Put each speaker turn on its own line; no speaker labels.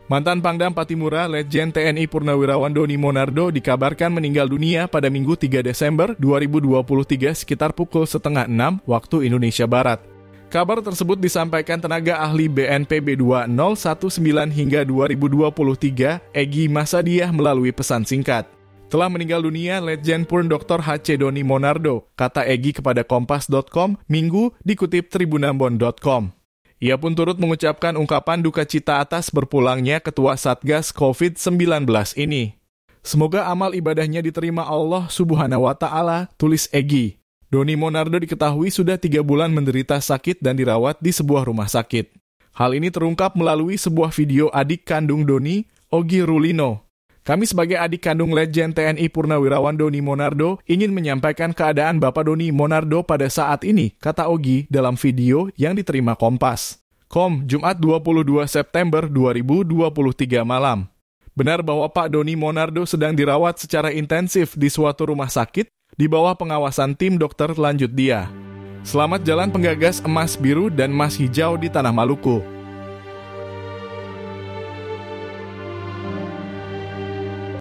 Mantan Pangdam Patimura, Letjen TNI Purnawirawan Doni Monardo dikabarkan meninggal dunia pada Minggu 3 Desember 2023 sekitar pukul 5:30 waktu Indonesia Barat. Kabar tersebut disampaikan tenaga ahli BNPB 2019 hingga 2023, Egy Masadiah melalui pesan singkat. Telah meninggal dunia Letjen Purn Dr. H.C. Doni Monardo, kata Egy kepada Kompas.com, Minggu dikutip tribunambon.com. Ia pun turut mengucapkan ungkapan duka cita atas berpulangnya Ketua Satgas COVID-19 ini. Semoga amal ibadahnya diterima Allah Subhanahu wa Ta'ala, tulis Egy. Doni Monardo diketahui sudah 3 bulan menderita sakit dan dirawat di sebuah rumah sakit. Hal ini terungkap melalui sebuah video adik kandung Doni, Ogi Rulino. Kami sebagai adik kandung Letjen TNI Purnawirawan Doni Monardo ingin menyampaikan keadaan Bapak Doni Monardo pada saat ini, kata Ogi dalam video yang diterima Kompas. Jumat 22 September 2023 malam. Benar bahwa Pak Doni Monardo sedang dirawat secara intensif di suatu rumah sakit di bawah pengawasan tim dokter, lanjut dia. Selamat jalan penggagas emas biru dan emas hijau di Tanah Maluku.